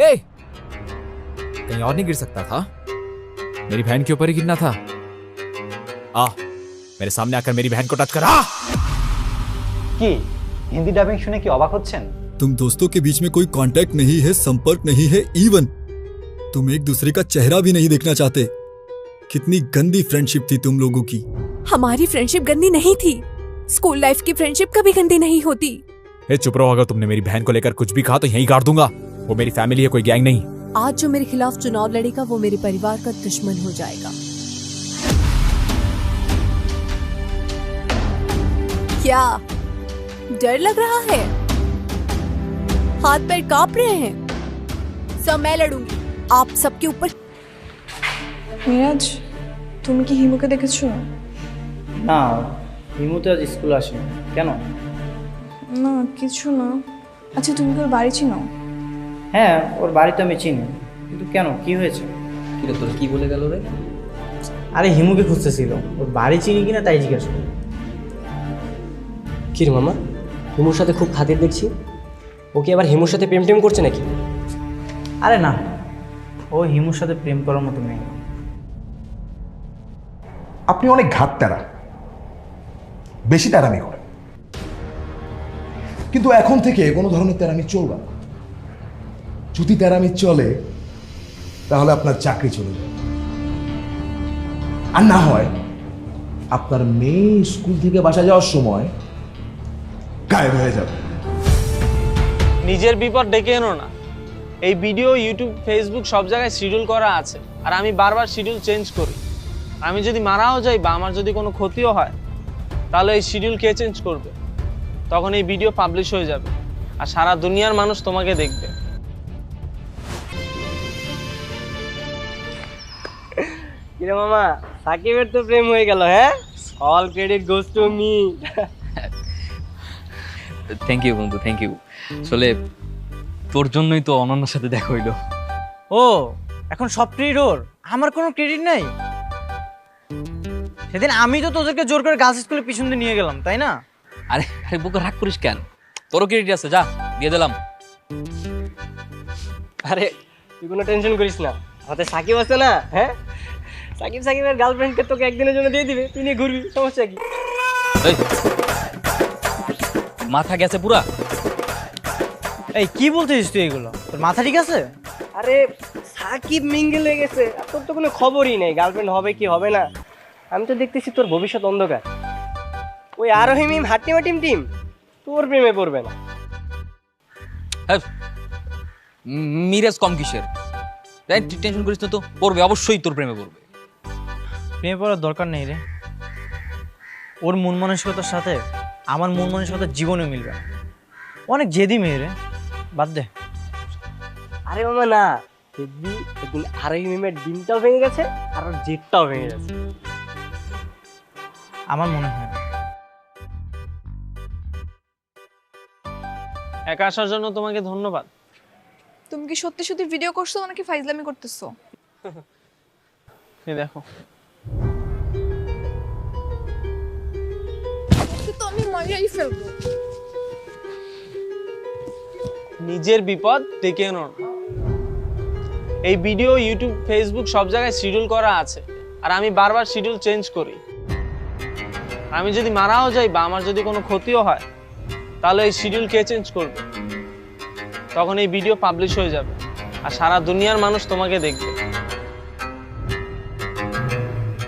ए, कहीं और नहीं गिर सकता था? मेरी बहन के ऊपर ही गिरना था। मेरे सामने आकर मेरी बहन को टच करा। কি হিন্দি ডাবিং শুনে কি অবাক হচ্ছেন? तुम दोस्तों के बीच में कोई कांटेक्ट नहीं है, संपर्क नहीं है, इवन तुम एक दूसरे का चेहरा भी नहीं देखना चाहते। कितनी गंदी फ्रेंडशिप थी तुम लोगों की। हमारी फ्रेंडशिप गंदी नहीं थी। स्कूल लाइफ की फ्रेंडशिप कभी गंदी नहीं होती। चुप रहो, अगर तुमने मेरी बहन को लेकर कुछ भी कहा तो यहीं गाड़ दूंगा। वो मेरी फैमिली है, कोई गैंग नहीं। आज जो मेरे खिलाफ चुनाव लड़ेगा वो मेरे परिवार का दुश्मन हो जाएगा। क्या डर लग रहा है? हाथ पैर कांप रहे हैं? सब मैं लड़ूंगी आप सबके ऊपर। মিরাজ, তুমি কি হিমুকে দেখেছো? না, হিমু তো আজ স্কুল আসেনি। কেন? না কিছু না। আচ্ছা তুমি কি ওর বাড়ি চিনো? হ্যাঁ, ওর বাড়ি তো আমি চিনি, কিন্তু কেন, কি হয়েছে? কিরে তোর কি বলে গেল রে? আরে হিমুকে খুঁজতেছিল, ওর বাড়ি চিনি কিনা তাই জিজ্ঞাসা করি। কি রে মামা, হিমুর সাথে খুব খাতির দেখছি। ও কি আবার হিমুর সাথে প্রেম টেম করছে নাকি? আরে না, ও হিমুর সাথে প্রেম করার মতো মেয়ে না। আপনি অনেক ঘাত তেরা, বেশি তেরামি করেন, কিন্তু এখন থেকে কোনো ধরনের তেরামি চলবে না। যদি তেরামি চলে তাহলে আপনার চাকরি চলে যাবে, আর না হয় আপনার মেয়ে স্কুল থেকে বাসা যাওয়ার সময় গায়েব হয়ে যাবে। নিজের বিপদ ডেকে এনো না। এই ভিডিও ইউটিউব ফেসবুক সব জায়গায় শিডিউল করা আছে, আর আমি বারবার শিডিউল চেঞ্জ করি। আমি যদি মারাও যাই বা আমার যদি কোনো ক্ষতিও হয়, তাহলে এই শিডিউল কে চেঞ্জ করবে? তখন এই ভিডিও পাবলিশ হয়ে যাবে আর সারা দুনিয়ার মানুষ তোমাকে দেখবে। কিরে মামা, সাকিবের তো প্রেম হয়ে গেল। হ্যাঁ, all credit goes to me. Thank you বন্ধু, থ্যাংক ইউ। আসলে তোর জন্যই তো অনন্যার সাথে দেখা হইলো। ও এখন সব ক্রেডিট ওর, আমার কোনো ক্রেডিট নাই? সেদিন আমি তো তোদেরকে জোর করে গার্লস স্কুলে পিছন দিয়ে নিয়ে গেলাম, তাই না? আরে আরে বুকে রাগ করিস কেন? তোরও ক্রেডিট আছে, যা দিয়ে দিলাম। আরে তুই কোনো টেনশন করিস না, আমাদের সাকিব আছে না। হ্যাঁ, সাকিবের গার্লফ্রেন্ডকে তোকে একদিনের জন্য দিয়ে দিবে, তুই নিয়ে ঘুরবি, সমস্যা কি? এই, মাথা গেছে পুরা? এই কি বলতেছিস তুই এগুলো? তোর মাথা ঠিক আছে? আরে সাকিব মিঙ্গেল হয়ে গেছে, আর তোর তো কোনো খবরই নেই গার্লফ্রেন্ড হবে কি হবে না। আমি তো দেখতেছি তোর ভবিষ্যৎ অন্ধকার। ওই আরোহী হাট্টিমা টিম তোর প্রেমে পড়বে না। হ্যাঁ, মিরাজ কম কিসের? টেনশন করিস না তো, পড়বে, অবশ্যই তোর প্রেমে পড়বে। প্রেমে পড়ার দরকার নেই রে। ওর মন মানসিকতার সাথে আমার মন মানসিকতার জীবনে মিলবে না। অনেক জেদি মেয়ে রে, বাদ দে। আরে মামা না, দেখবি একদিন আরোহী মিমের ডিমটাও ভেঙে গেছে আর ওর জেটটাও ভেঙে গেছে। আমার মনে হয় না। একা আসার জন্য তোমাকে ধন্যবাদ। তুমি কি সত্যি সত্যি ভিডিও করছো নাকি ফাইজলামি করতেছো? এই দেখো, তো আমি মজাই ফেলবো। নিজের বিপদ ডেকে এনো না। এই ভিডিও ইউটিউব ফেসবুক সব জায়গায় শিডিউল করা আছে, আর আমি বারবার শিডিউল চেঞ্জ করি। আমি যদি মারাও যাই বা আমার যদি কোনো ক্ষতিও হয়, তাহলে এই শিডিউল কে চেঞ্জ করবে? তখন এই ভিডিও পাবলিশ হয়ে যাবে আর সারা দুনিয়ার মানুষ তোমাকে দেখবে।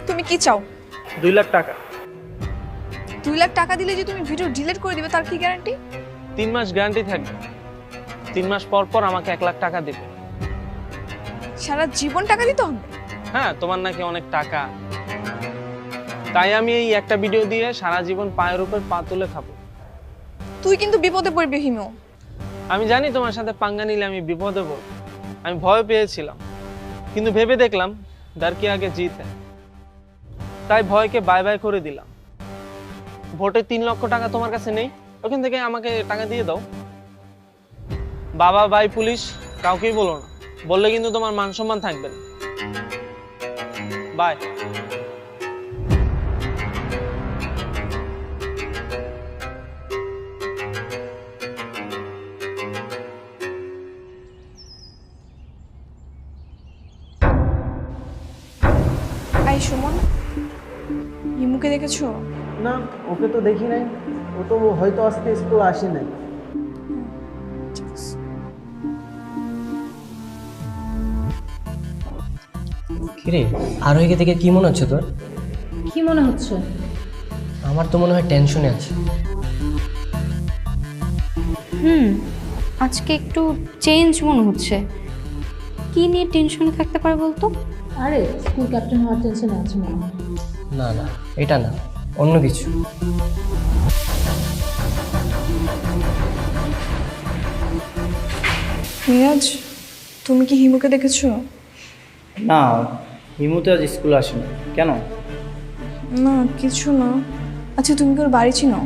তুমি কি চাও? 2 লাখ টাকা। 2 লাখ টাকা দিলে যে তুমি ভিডিও ডিলিট করে দিবে তার কি গ্যারান্টি? 3 মাস গ্যারান্টি থাকবে। 3 মাস পর পর আমাকে 1 লাখ টাকা দেবে। সারা জীবন টাকা দিতে হবে? হ্যাঁ, তোমার নাকি অনেক টাকা, তাই আমি এই একটা ভিডিও দিয়ে সারা জীবন পায়ের উপর পা তুলে খাবো। তুই কিন্তু বিপদে পড়বি হিমু। আমি জানি তোমার সাথে পাঙ্গা নিলে আমি বিপদে পড়ব। আমি ভয় পেয়েছিলাম, কিন্তু ভেবে দেখলাম ডর কে আগে জিত है, তাই ভয়কে বাই বাই করে দিলাম। ভোটে 3 লক্ষ টাকা তোমার কাছে নেই, ওখান থেকে আমাকে টাকা দিয়ে দাও। বাবা, ভাই, পুলিশ কাউকেই বলো না, বললে কিন্তু তোমার মান সম্মান থাকবে না। বাই। আই সুমন, হিমুকে দেখেছো? না, ওকে তো দেখি নাই। ও তো হয়তো আজকে স্কুল আসে নাই। কিরে আরোহীকে থেকে কি মনে হচ্ছে তোর? কি মনে হচ্ছে? আমার তো মনে হয় টেনশনে আছে। আজকে একটু চেঞ্জ মনে হচ্ছে। কি নিয়ে টেনশনে থাকতে পারে বলতো? আরে স্কুল ক্যাপ্টেন হওয়ার টেনশনে আছে মনে হয়। না না, এটা না, অন্য কিছু। মিরাজ, তুমি কি হিমুকে দেখেছো? না, হিমু তো আজ স্কুল আসেনি। কেন? না কিছু না। আচ্ছা তুমি কি ওর বাড়ি চিনো?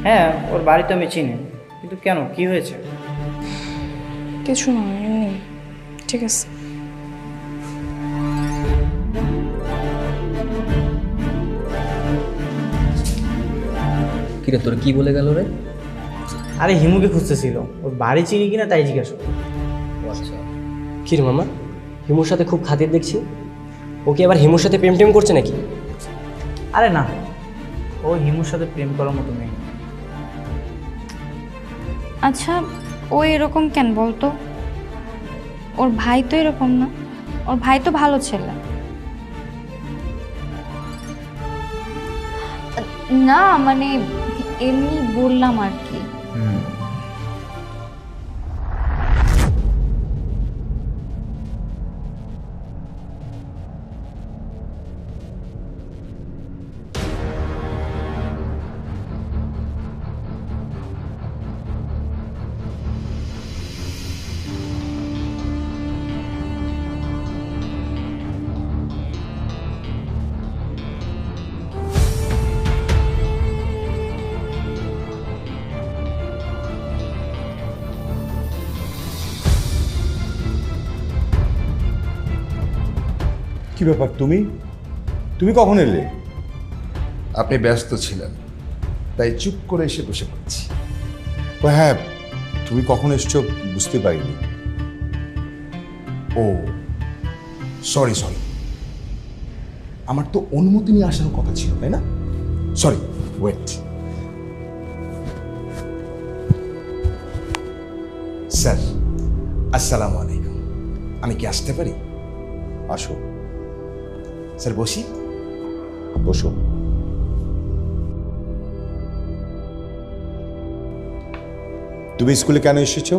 হ্যাঁ, ওর বাড়ি তো আমি চিনি, কিন্তু কেন, কি হয়েছে? কিছু না, এমনি। ঠিক আছে। কিরে তোর কি বলে গেল রে? আরে হিমুকে খুঁজতেছিল, ওর বাড়ি চিনি কিনা তাই জিজ্ঞাসা করো। আচ্ছা, কিরে মামা, হিমুর সাথে খুব খাতির দেখছি। ও কি আবার হিমুর সাথে প্রেম টেম করছে নাকি? আরে না, ও হিমুর সাথে প্রেম করার মতো নেই। আচ্ছা, ও এরকম কেন বলতো? ওর ভাই তো এরকম না। ওর ভাই তো ভালো ছেলে। না মানে এমনি বললাম আর কি। কি ব্যাপার, তুমি তুমি কখন এলে? আপনি ব্যস্ত ছিলেন, তাই চুপ করে এসে বসে পড়েছি। ও হ্যাঁ, তুমি কখন এসছো বুঝতে পারিনি। ও সরি সরি, আমার তো অনুমতি নিয়ে আসার কথা ছিল, তাই না? Sorry, wait. স্যার আসসালামু আলাইকুম, আমি কি আসতে পারি? আসো। স্যার বসি? বসো। তুমি স্কুলে কেন এসেছো?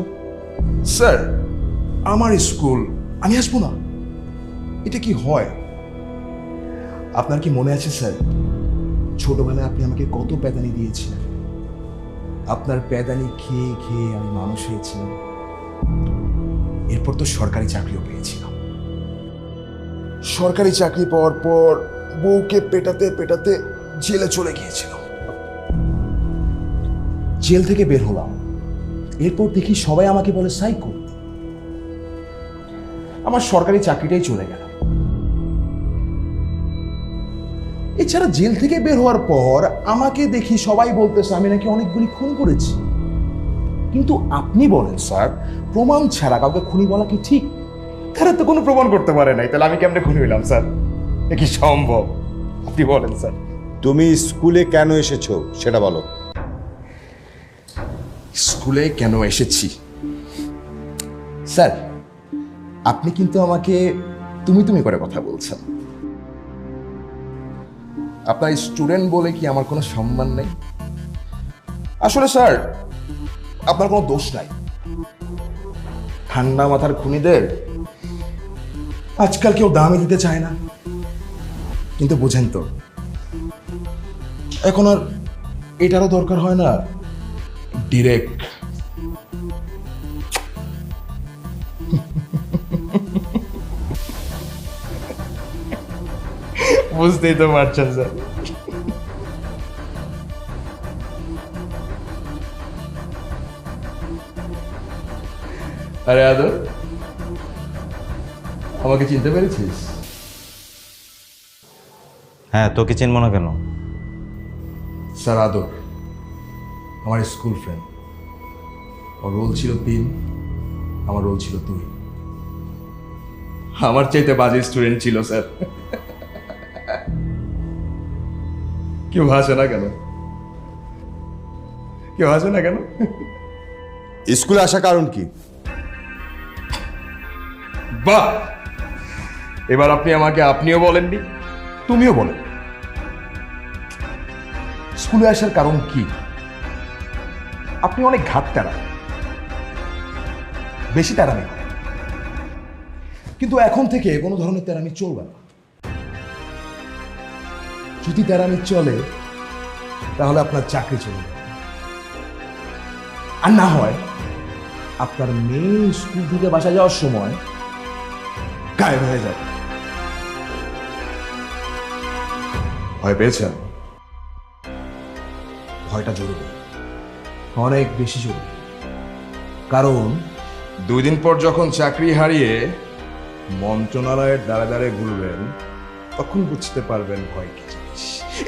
স্যার আমার স্কুল, আমি আসবো না? এটা কি হয়? আপনার কি মনে আছে স্যার, ছোটবেলায় আপনি আমাকে কত প্যাদানি দিয়েছিলেন? আপনার প্যাদানি খেয়ে খেয়ে আমি মানুষ হয়েছিলাম। এরপর তো সরকারি চাকরিও পেয়েছিলাম। সরকারি চাকরি পাওয়ার পর বউকে পেটাতে পেটাতে জেলে চলে গিয়েছিলাম। জেল থেকে বের হলাম, এরপর দেখি সবাই আমাকে বলে সাইকো। আমার সরকারি চাকরিটাই চলে গেল। এছাড়া জেল থেকে বের হওয়ার পর আমাকে দেখি সবাই বলতেছে আমি নাকি অনেকগুলি খুন করেছি। কিন্তু আপনি বলেন স্যার, প্রমাণ ছাড়া কাউকে খুনি বলা কি ঠিক? তারা তো কোনো প্রমাণ করতে পারে নাই, তাহলে আমি কেমনে খুনি হইলাম স্যার? এ কি সম্ভব? আপনি বলেন স্যার। তুমি স্কুলে কেন এসেছো সেটা বলো। স্কুলে কেন এসেছি? স্যার আপনি কিন্তু আমাকে তুমি তুমি করে কথা বলছেন। আপনার স্টুডেন্ট বলে কি আমার কোনো সম্মান নেই? আসলে স্যার আপনার কোনো দোষ নাই। ঠান্ডা মাথার খুনিদের আজকাল কেউ দামই দিতে চায় না। কিন্তু বুঝেন তো, এখন আর এটারও দরকার হয় না। ডিরেক্ট বুঝতেই তো পারছেন স্যার। আরে আদর, আমাকে চিনতে পেরেছিস? হ্যাঁ, তোকে চিনবো না কেন? স্যার আদর আমার স্কুল ফ্রেন্ড। ওর রোল ছিল 3, আমার রোল ছিল 2। আমার চাইতে বাজে স্টুডেন্ট ছিল স্যার। কেউ হাসে না কেন? কেউ হাসে না কেন? স্কুলে আসা কারণ কি? বাহ, এবার আপনি আমাকে আপনিও বলেননি, তুমিও বলেন। স্কুলে আসার কারণ কি? আপনি অনেক ঘাট তারা, বেশি তারামি করেন। কিন্তু এখন থেকে কোনো ধরনের তেরামি চলবে না। যদি তেরামি চলে তাহলে আপনার চাকরি চলে যাবে, আর না হয় আপনার মেয়ে স্কুল থেকে বাসা যাওয়ার সময় গায়েব হয়ে যাবে। ভয় পেয়েছেন? ভয়টা জরুরি, অনেক বেশি জরুরি। কারণ 2 দিন পর যখন চাকরি হারিয়ে মন্ত্রণালয়ের দ্বারে দ্বারে ঘুরবেন, তখন বুঝতে পারবেন ভয় কি জিনিস।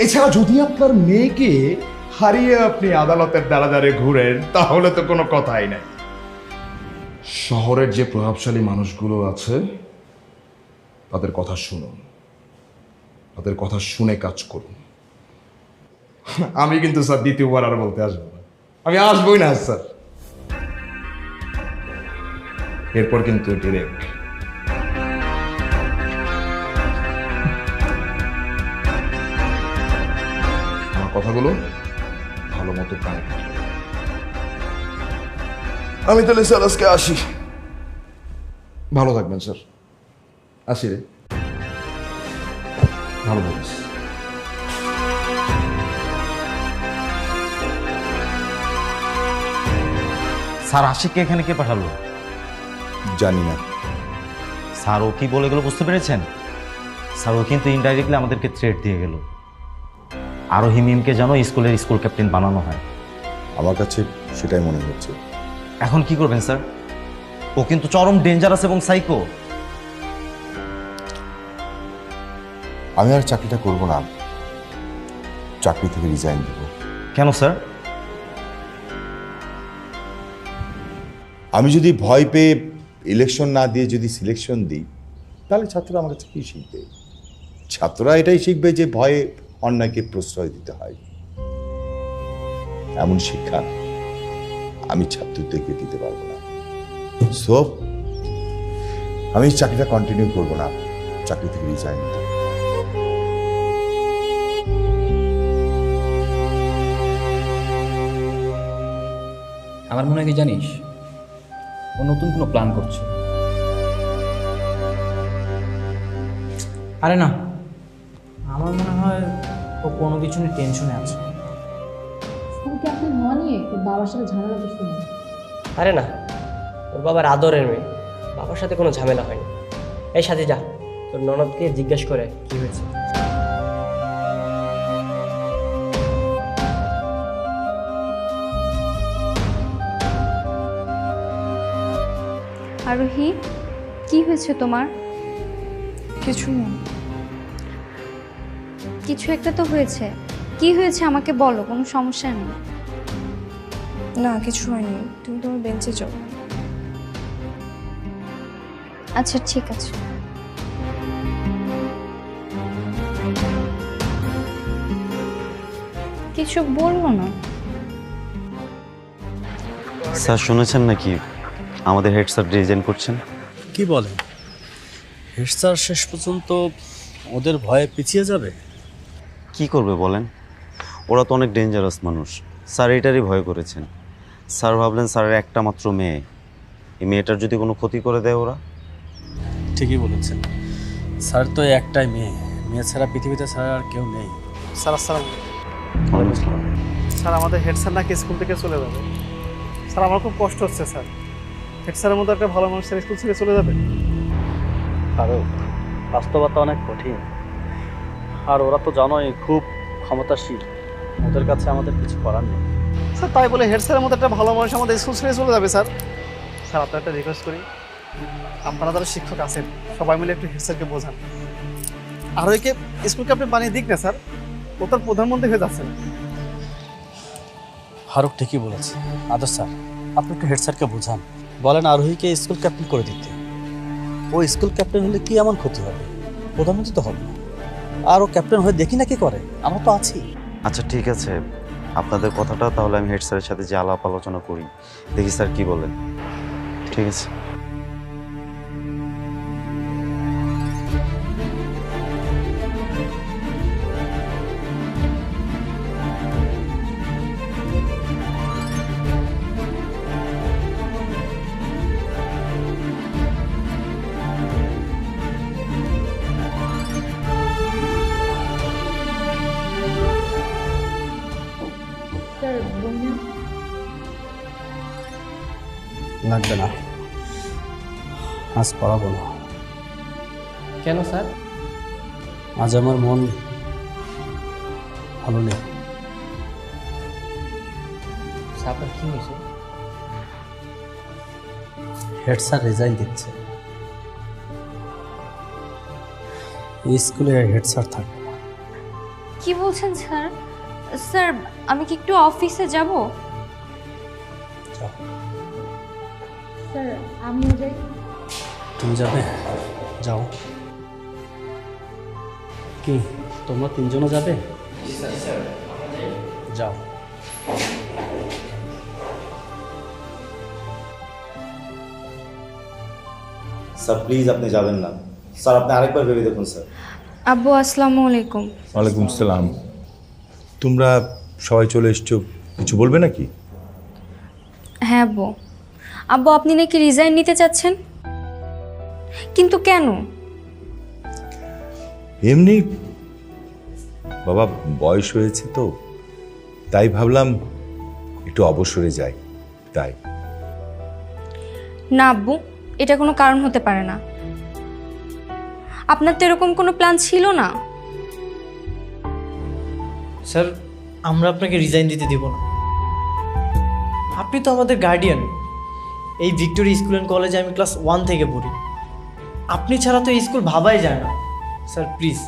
এছাড়া যদি আপনার মেয়েকে হারিয়ে আপনি আদালতের দ্বারা দ্বারে ঘুরেন, তাহলে তো কোনো কথাই নাই। শহরের যে প্রভাবশালী মানুষগুলো আছে তাদের কথা শুনুন, তাদের কথা শুনে কাজ করুন। আমি কিন্তু স্যার দ্বিতীয়বার আর বলতে আসবো না, আমি আসবোই না স্যার। এরপর কিন্তু ডিরেক্ট। আমার কথাগুলো ভালো মতো কানে কাটবে। আমি তাহলে স্যার আজকে আসি। ভালো থাকবেন স্যার, আসি রে। ভালো থাকিস। স্যার আশিককে এখানে কে পাঠালো? জানি না স্যার। ও কি বলে গেল বুঝতে পেরেছেন? স্যার ও কিন্তু ইনডাইরেক্টলি আমাদেরকে থ্রেট দিয়ে গেল, আরো হিমিমকে যেন স্কুল ক্যাপ্টেন বানানো হয়। আমার কাছে সেটাই মনে হচ্ছে। এখন কি করবেন স্যার? ও কিন্তু চরম ডেঞ্জারাস এবং সাইকো। আমি আর চাকরিটা করব না, চাকরি থেকে রিজাইন দেব। কেন স্যার? আমি যদি ভয় পেয়ে ইলেকশন না দিয়ে যদি সিলেকশন দিই, তাহলে ছাত্ররা আমার কাছে কি শিখবে? ছাত্ররা এটাই শিখবে যে ভয়ে অন্যায়কে প্রশ্রয় দিতে হয়। এমন শিক্ষা আমি ছাত্রদেরকে দিতে পারবো না। সো আমি চাকরিটা কন্টিনিউ করবো না, চাকরি থেকে রিজাইন দেব। আমার মনে হয় কি জানিস, ও নতুন কোনো প্ল্যান করছে। আরে না, আমার মনে হয় ও কোনো কিছু নিয়ে টেনশনে আছে। স্কুল ক্যাপ্টেন হওয়া নিয়ে তোর বাবার সাথে ঝামেলা করতে না। আরে না, তোর বাবার আদরের মেয়ে, বাবার সাথে কোনো ঝামেলা হয়নি। এই সাথে যা, তোর ননদকে জিজ্ঞেস করে কি হয়েছে। আরোহী, কি হয়েছে তোমার? কিছু নেই। কিছু একটা তো হয়েছে। কি হয়েছে আমাকে বলো, কোনো সমস্যা নেই। না, কিছু হয়নি, তুমি তোমার বেঞ্চে যাও। আচ্ছা ঠিক আছে। কিছু বললো না? স্যার শুনেছেন নাকি আমাদের হেড স্যার রিজাইন করছেন? কি বলেন? হেড স্যার শেষ পর্যন্ত ওদের ভয়ে পিছিয়ে যাবে? কি করবে বলেন? ওরা তো অনেক ডেঞ্জারাস মানুষ। স্যার এটারই ভয় করেছেন। স্যার ভাবলেন স্যারের একটা মাত্র মেয়ে, এই মেয়েটার যদি কোনো ক্ষতি করে দেয় ওরা। ঠিকই বলেছেন, স্যার তো একটাই মেয়ে, মেয়ে ছাড়া পৃথিবীতে ছাড়া আর কেউ নেই। স্যার আসসালাম। স্যার আমাদের হেড স্যার নাকি স্কুল থেকে চলে যাবে। স্যার আমার খুব কষ্ট হচ্ছে স্যার। হেড স্যারের মতো একটা ভালো মানুষ স্কুল থেকে চলে যাবে। আরও বাস্তবতা অনেক কঠিন, আর ওরা তো জানোই খুব ক্ষমতাশীল, ওদের কাছে আমাদের কিছু করার নেই। স্যার তাই বলে হেড স্যারের মতো একটা ভালো মানুষ আমাদের স্কুল ছেড়ে চলে যাবে স্যার? স্যার আপনার একটা রিকোয়েস্ট করি, আপনারা যারা শিক্ষক আছেন সবাই মিলে একটু হেড স্যারকে বোঝান, আর ওইকে স্কুল ক্যাপ্টেন বানিয়ে দিক না স্যার, ও তার প্রধানমন্ত্রী হয়ে যাচ্ছে না। ফারুক ঠিকই বলেছে। আদর স্যার, আপনি একটু হেড স্যারকে বোঝান, বলেন আরোহীকে স্কুল ক্যাপ্টেন করে দিতে। ও স্কুল ক্যাপ্টেন হলে কি এমন ক্ষতি হবে? প্রধানমন্ত্রী তো হবে না। আর ও ক্যাপ্টেন হয়ে দেখি না কি করে, আমরা তো আছি। আচ্ছা ঠিক আছে, আপনাদের কথাটা তাহলে আমি হেড স্যারের সাথে যে আলাপ আলোচনা করি, দেখি স্যার কি বলেন। ঠিক আছে। লাগবে না, আজ পড়াবো না। কেন স্যার? আজ আমার মন ভালো নেই। আপনার কি হয়েছে? হেড স্যার রেজাইন দিচ্ছে, এই স্কুলে হেড স্যার থাকবে না। কি বলছেন স্যার? স্যার আমি কি একটু অফিসে যাব? স্যার আমিও যাই। তুমি যাবে? যাও। কি তোমরা তিনজনও যাবে? যাও। স্যার প্লিজ আপনি যাবেন না স্যার, আপনি আরেকবার ভেবে দেখুন স্যার। আব্বু আসসালামু আলাইকুম। ওয়ালাইকুম সালাম। তোমরা সবাই চলে এসছো, কিছু বলবে নাকি? হ্যাঁ আব্বু। আব্বু আপনি নাকি রিজাইন নিতে চাচ্ছেন, কিন্তু কেন? এমনি বাবা, বয়স হয়েছে তো, তাই ভাবলাম একটু অবসরে যাই, তাই। না আব্বু, এটা কোনো কারণ হতে পারে না। আপনার তো এরকম কোনো প্ল্যান ছিল না। স্যার আমরা আপনাকে রিজাইন দিতে দেব না। আপনি তো আমাদের গার্ডিয়ান। এই ভিক্টোরিয়া স্কুল অ্যান্ড কলেজে আমি ক্লাস 1 থেকে পড়ি। আপনি ছাড়া তো এই স্কুল ভাবাই যায় না। স্যার প্লিজ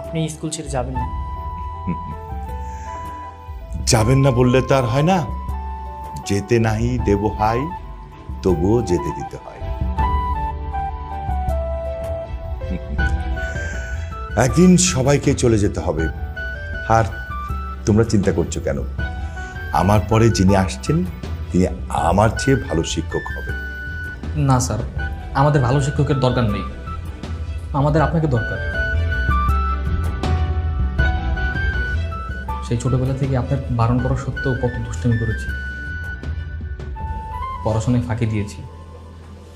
আপনি এই স্কুল ছেড়ে যাবেন না। যাবেন না বললে তো আর হয় না। যেতে নাহি দেব হাই, তবুও যেতে দিতে হয়। একদিন সবাইকে চলে যেতে হবে। আর তোমরা চিন্তা করছো কেন? আমার পরে যিনি আসছেন তিনি আমার চেয়ে ভালো শিক্ষক হবেন। না স্যার, আমাদের ভালো শিক্ষকের দরকার নেই, আমাদের আপনাকে দরকার। সেই ছোটবেলা থেকে আপনার বারণ করা সত্ত্বেও কত দুষ্টামি করেছি, পড়াশোনায় ফাঁকি দিয়েছি।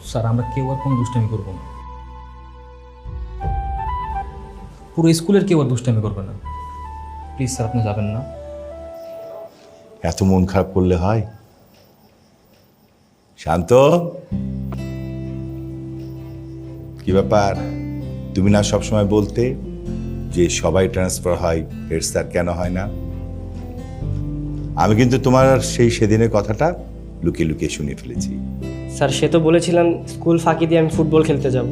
স্যার আমরা কেউ আর কোনো দুষ্টামি করবো না, পুরো স্কুলের কেউ আর দুষ্টামি করবে না। প্লিজ স্যার আপনি যাবেন না। এত মন খারাপ করলে হয়? শান্ত, কি ব্যাপার? তুমি না সবসময় বলতে যে সবাই ট্রান্সফার হয়, হেড স্যার কেন হয় না? আমি কিন্তু তোমার সেই সেদিনের কথাটা লুকিয়ে লুকিয়ে শুনে ফেলেছি। স্যার সে তো বলেছিলেন স্কুল ফাঁকি দিয়ে আমি ফুটবল খেলতে যাব,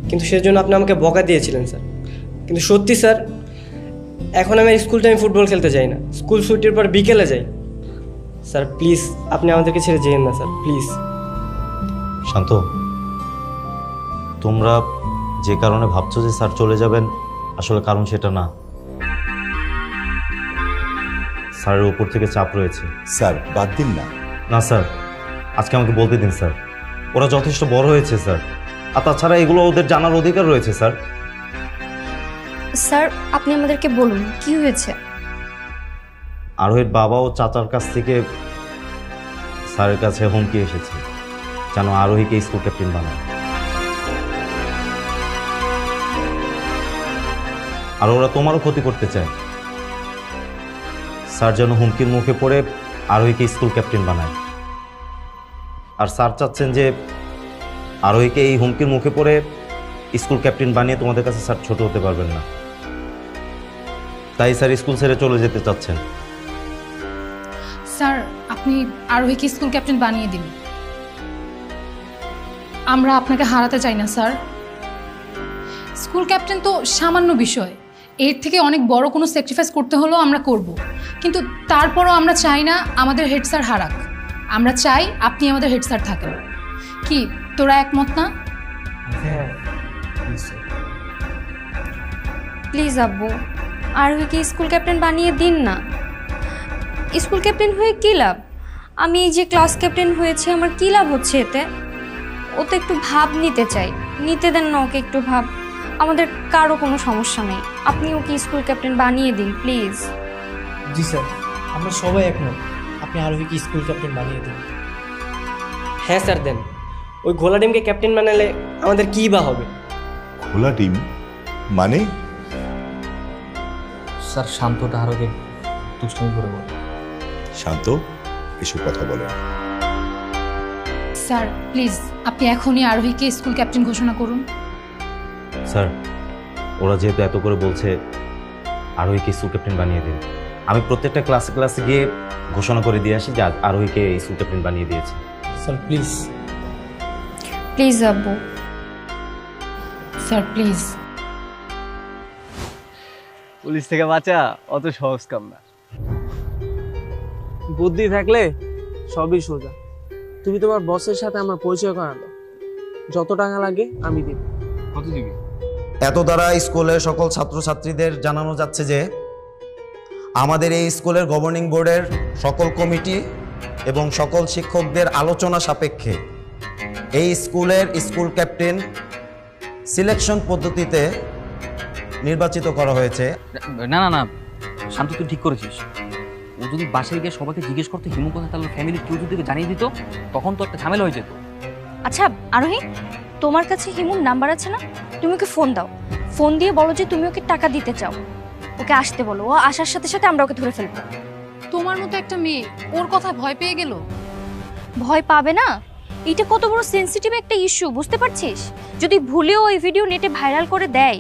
কিন্তু সেজন্য আপনি আমাকে বকা দিয়েছিলেন স্যার। কিন্তু সত্যি স্যার, এখন আমি স্কুল টাইমে ফুটবল খেলতে যাই না, স্কুল ছুটির পর বিকেলে যাই। স্যার প্লিজ আপনি আমাদেরকে ছেড়ে যেয়েন না স্যার, প্লিজ। শান্ত, তোমরা যে কারণে ভাবছো যে স্যার চলে যাবেন, আসলে কারণ সেটা না। স্যারের উপর থেকে চাপ রয়েছে। স্যার বাদ দিন না। না স্যার, আজকে আমাকে বলতে দিন স্যার। ওরা যথেষ্ট বড় হয়েছে স্যার, আর তাছাড়া এগুলো ওদের জানার অধিকার রয়েছে স্যার। স্যার আপনি আমাদেরকে বলুন কি হয়েছে। আরোহের বাবা ও চাচার কাছ থেকে স্যারের কাছে হুমকি এসেছে যেন আরোহীকে স্কুল ক্যাপ্টেন বানায়। আর ওরা তোমারও ক্ষতি করতে চায়। স্যার যেন হুমকির মুখে পড়ে আরোহীকে স্কুল ক্যাপ্টেন বানায়। আর স্যার চাচ্ছেন যে আরোহীকে এই হুমকির মুখে পড়ে স্কুল ক্যাপ্টেন বানিয়ে তোমাদের কাছে স্যার ছোট হতে পারবেন না। তাই স্যার স্কুল ছেড়ে চলে যেতে চাচ্ছেন। স্যার আপনি আরোহীকে স্কুল ক্যাপ্টেন বানিয়ে দিন। আমরা আপনাকে হারাতে চাই না স্যার। স্কুল ক্যাপ্টেন তো সামান্য বিষয়, এর থেকে অনেক বড় কোনো স্যাক্রিফাইস করতে হলেও আমরা করব, কিন্তু তারপরও আমরা চাই না আমাদের হেড স্যার হারাক। আমরা চাই আপনি আমাদের হেড স্যার থাকেন। কি তোরা একমত না? হ্যাঁ প্লিজ আব্বু আরোহীকে স্কুল ক্যাপ্টেন বানিয়ে দিন না। স্কুল ক্যাপ্টেন হয়ে কী লাভ? আমি এই যে ক্লাস ক্যাপ্টেন হয়েছে আমার কী লাভ হচ্ছে এতে? ও তো একটু ভাব নিতে চাই, নিতে দেন না ওকে একটু ভাব। আমাদের কারো কোনো সমস্যা নেই, আপনি ওকে স্কুল ক্যাপ্টেন বানিয়ে দিন প্লিজ। জি স্যার, আমরা সবাই একমত, আপনি আরোহীকে স্কুল ক্যাপ্টেন বানিয়ে দিন। হ্যাঁ স্যার দেন। ওই ঘোলা ডিমকে ক্যাপ্টেন বানালে আমাদের কী বা হবে? খোলা টিম মানে? স্যার শান্তটা আরোকে দুষ্টুমি করে বলে। শান্ত এসব কথা বলে না। স্যার প্লিজ আপনি এখনই আরোহীকে স্কুল ক্যাপ্টেন ঘোষণা করুন। স্যার ওরা যেহেতু এত করে বলছে আরোহীকে স্কুল ক্যাপ্টেন বানিয়ে দিন, আমি প্রত্যেকটা ক্লাসে ক্লাসে গিয়ে ঘোষণা করে দিয়ে আসি যে আরোহীকে স্কুল ক্যাপ্টেন বানিয়ে দিয়েছে। স্যার প্লিজ প্লিজ আব্বু। Sir please. পুলিশ থেকে বাঁচা অত সহজ কাম না। বুদ্ধি থাকলে সবই সোজা। তুমি তোমার বসের সাথে আমার পরিচয় করা দাও, যত টাকা লাগে আমি দিব। কত দিবি? এত দ্বারা স্কুলের সকল ছাত্রছাত্রীদের জানানো যাচ্ছে যে আমাদের এই স্কুলের গভর্নিং বোর্ডের সকল কমিটি এবং সকল শিক্ষকদের আলোচনা সাপেক্ষে এই স্কুলের স্কুল ক্যাপ্টেন সিলেকশন পদ্ধতিতে নির্বাচিত করা হয়েছে। না না না শান্ত, তুই ঠিক করেছিস। ও যদি বাসায় গিয়ে সবাইকে জিজ্ঞেস করতে হিমু কথা, তাহলে ফ্যামিলির কেউ যদি জানিয়ে দিত তখন তো একটা ঝামেলা হয়ে যেত। আচ্ছা আরোহী, তোমার কাছে হিমুর নাম্বার আছে না? তুমি ওকে ফোন দাও, ফোন দিয়ে বলো যে তুমি ওকে টাকা দিতে চাও, ওকে আসতে বলো। ও আসার সাথে সাথে আমরা ওকে ধরে ফেলবো। তোমার মতো একটা মেয়ে ওর কথা ভয় পেয়ে গেল। ভয় পাবে না? এটা কত বড় সেনসিটিভ একটা ইস্যু, বুঝতে পারছিস? যদি ভুলেও এই ভিডিও নেটে ভাইরাল করে দেয়